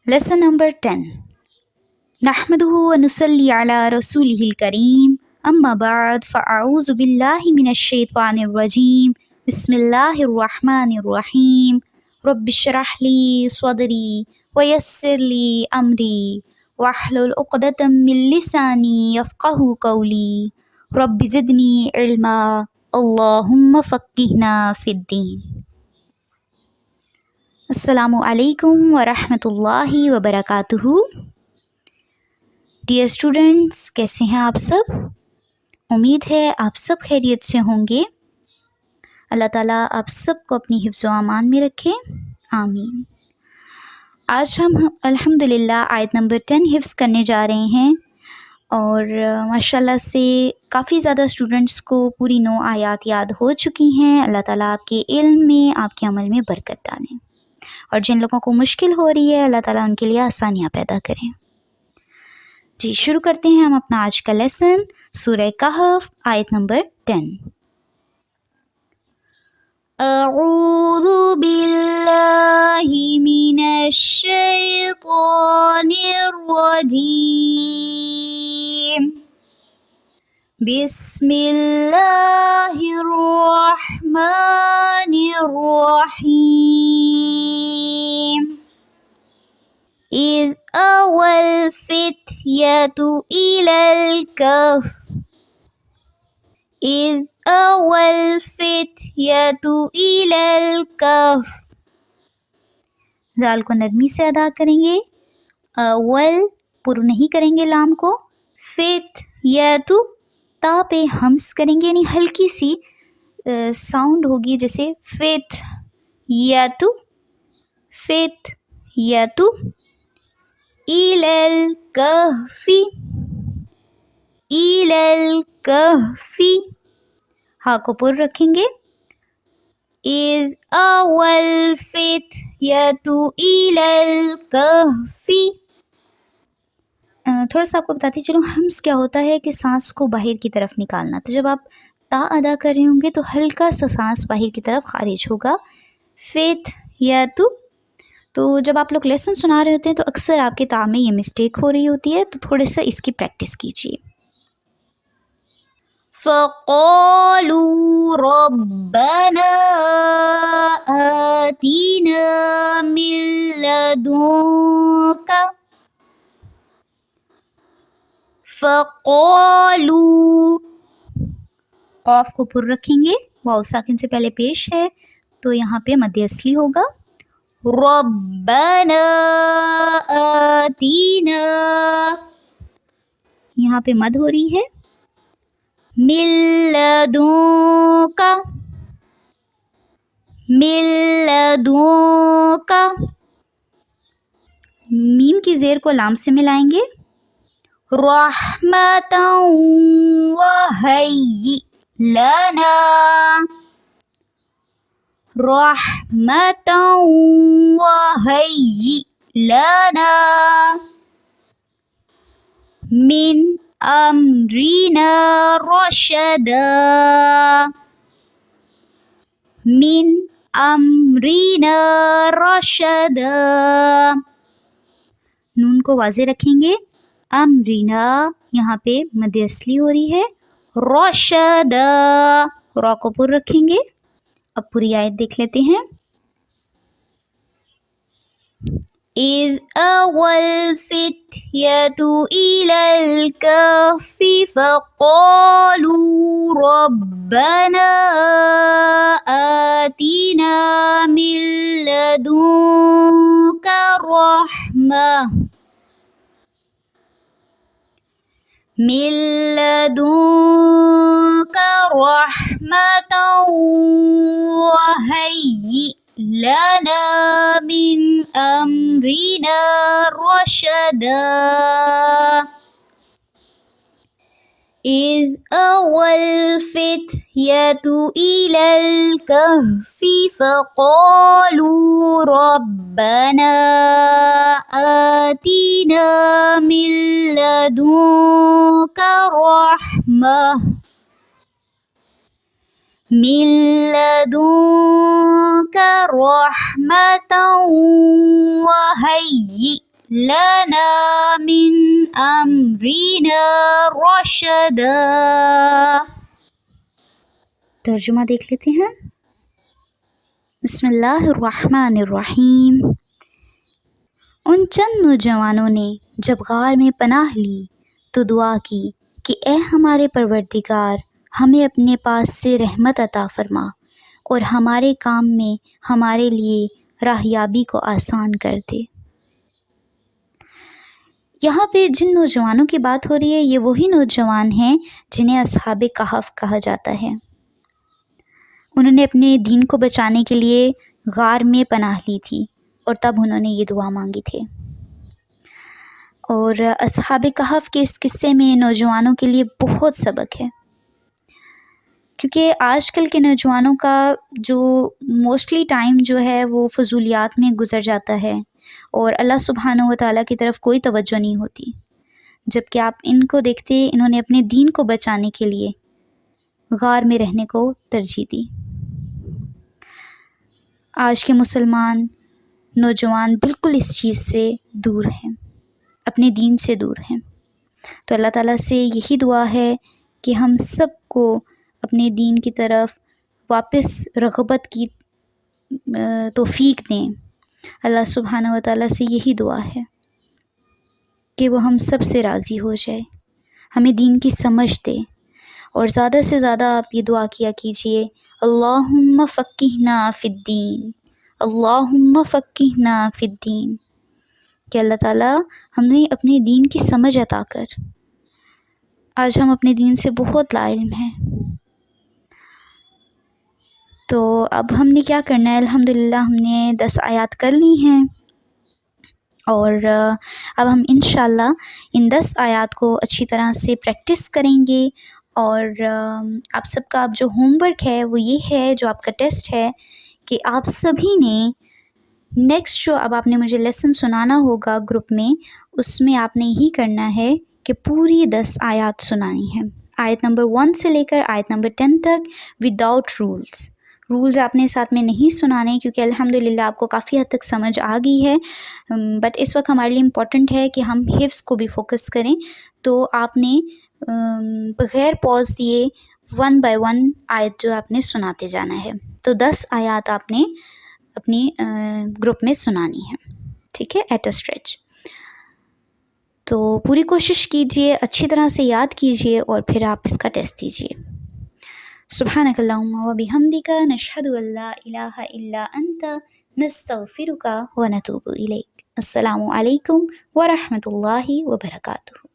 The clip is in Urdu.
Lesson number 10. نحمده ونصلي على رسوله الكريم أما بعد فأعوذ بالله من الشيطان الرجيم بسم الله الرحمن الرحيم رب اشرح لي صدري ويسر لي أمري واحلل عقدة من لساني يفقه قولي رب زدني علما اللهم فقهنا في الدين. السلام علیکم ورحمۃ اللہ وبرکاتہ. ڈیئر اسٹوڈنٹس، کیسے ہیں آپ سب؟ امید ہے آپ سب خیریت سے ہوں گے. اللہ تعالیٰ آپ سب کو اپنی حفظ و امان میں رکھے، آمین. آج ہم الحمدللہ آیت نمبر 10 حفظ کرنے جا رہے ہیں، اور ماشاءاللہ سے کافی زیادہ اسٹوڈنٹس کو پوری 9 آیات یاد ہو چکی ہیں. اللہ تعالیٰ آپ کے علم میں، آپ کے عمل میں برکت ڈالیں، اور جن لوگوں کو مشکل ہو رہی ہے اللہ تعالیٰ ان کے لیے آسانیاں پیدا کریں. جی شروع کرتے ہیں ہم اپنا آج کا لیسن. سورہ کہف آیت نمبر 10. اعوذ باللہ من الشیطان الرجیم بسم اللہ الرحمن الرحیم. إذ أوى الفتية إلى الكهف إذ أوى الفتية إلى الكهف. زال کو نرمی سے ادا کریں گے. اول پر نہیں کریں گے لام کو. فت یا تو تا پہ ہمس کریں گے، یعنی ہلکی سی ساؤنڈ ہوگی جیسے فت یا تو فت یا تو. إلى الكهف إلى الكهف. ہاں کو پر رکھیں گے. إذ أوى الفتية إلى الكهف. تھوڑا سا آپ کو بتاتی چلوں ہمس کیا ہوتا ہے کہ سانس کو باہر کی طرف نکالنا. تو جب آپ تا ادا کر رہے ہوں گے تو ہلکا سا سانس باہر کی طرف خارج ہوگا. فت یا تو جب آپ لوگ لیسن سنا رہے ہوتے ہیں تو اکثر آپ کے تا میں یہ مسٹیک ہو رہی ہوتی ہے، تو تھوڑے سا اس کی پریکٹس کیجیے. فَقَالُوا رَبَّنَا آتِنَا مِن لَّدُنكَ. فَقَالُوا قاف کو پر رکھیں گے، واو ساکن سے پہلے پیش ہے تو یہاں پہ مد اصلی ہوگا. ربنا آتینا، یہاں پہ مد ہو رہی ہے. من لدنک من لدنک. میم کی زیر کو لام سے ملائیں گے. رحمتا وہیئ لنا رحمتا وہیئ لنا من امرنا رشدا من امرنا رشدا. نون کو واضح رکھیں گے. امرینا یہاں پہ مد اصلی ہو رہی ہے. رشدا را کو پر رکھیں گے. اب پوری آیت دیکھ لیتے ہیں. إذ أوى الفتية إلى الكهف فقالوا ربنا آتنا من لدنك رحمة من لدنك رحمة وهيئ لنا من أمرنا رشدا. إذ أوى الفتية إلى الكهف فقالوا ربنا آتنا من لدنك رحمة من لدنك رحمة وهيئ لنا من امرنا رشدا. ترجمہ دیکھ لیتے ہیں. بسم اللہ الرحمن الرحیم. ان چند نوجوانوں نے جب غار میں پناہ لی تو دعا کی کہ اے ہمارے پروردگار، ہمیں اپنے پاس سے رحمت عطا فرما اور ہمارے کام میں ہمارے لیے راہیابی کو آسان کر دے. یہاں پہ جن نوجوانوں کی بات ہو رہی ہے یہ وہی نوجوان ہیں جنہیں اصحاب کہف کہا جاتا ہے. انہوں نے اپنے دین کو بچانے کے لیے غار میں پناہ لی تھی اور تب انہوں نے یہ دعا مانگی تھی. اور اصحاب کہف کے اس قصے میں نوجوانوں کے لیے بہت سبق ہے، کیونکہ آج کل کے نوجوانوں کا جو موسٹلی ٹائم جو ہے وہ فضولیات میں گزر جاتا ہے اور اللہ سبحانہ و تعالیٰ کی طرف کوئی توجہ نہیں ہوتی، جبکہ آپ ان کو دیکھتے انہوں نے اپنے دین کو بچانے کے لیے غار میں رہنے کو ترجیح دی. آج کے مسلمان نوجوان بالکل اس چیز سے دور ہیں، اپنے دین سے دور ہیں. تو اللہ تعالیٰ سے یہی دعا ہے کہ ہم سب کو اپنے دین کی طرف واپس رغبت کی توفیق دیں. اللہ سبحانہ و تعالیٰ سے یہی دعا ہے کہ وہ ہم سب سے راضی ہو جائے، ہمیں دین کی سمجھ دے. اور زیادہ سے زیادہ آپ یہ دعا کیا کیجئے، اللہم فقہنا فی الدین، اللہم فقہنا فی الدین، کہ اللہ تعالیٰ ہمیں اپنے دین کی سمجھ عطا کر. آج ہم اپنے دین سے بہت لا علم ہیں. تو اب ہم نے کیا کرنا ہے، الحمدللہ ہم نے 10 آیات کر لی ہیں، اور اب ہم انشاءاللہ ان 10 آیات کو اچھی طرح سے پریکٹس کریں گے. اور آپ سب کا اب جو ہوم ورک ہے وہ یہ ہے، جو آپ کا ٹیسٹ ہے، کہ آپ سبھی نے نیکسٹ جو اب آپ نے مجھے لیسن سنانا ہوگا گروپ میں، اس میں آپ نے یہی کرنا ہے کہ پوری 10 آیات سنانی ہے، آیت نمبر 1 سے لے کر آیت نمبر 10 تک، وداؤٹ رولز آپ نے ساتھ میں نہیں سنانے، کیونکہ الحمدللہ آپ کو کافی حد تک سمجھ آ گئی ہے. بٹ اس وقت ہمارے لیے امپورٹنٹ ہے کہ ہم حفظ کو بھی فوکس کریں. تو آپ نے بغیر پاز دیے 1 بائی 1 آیت جو آپ نے سناتے جانا ہے. تو 10 آیات آپ نے اپنی گروپ میں سنانی ہے، ٹھیک ہے، ایٹ اے اسٹریچ. تو پوری کوشش کیجئے، اچھی طرح سے یاد کیجئے اور پھر آپ اس کا ٹیسٹ دیجئے. سبحانک اللہم و بحمدک، نشہد ان لا الہ الا انت، نستغفرک و نتوب الیک. السلام علیکم ورحمۃ اللہ وبرکاتہ.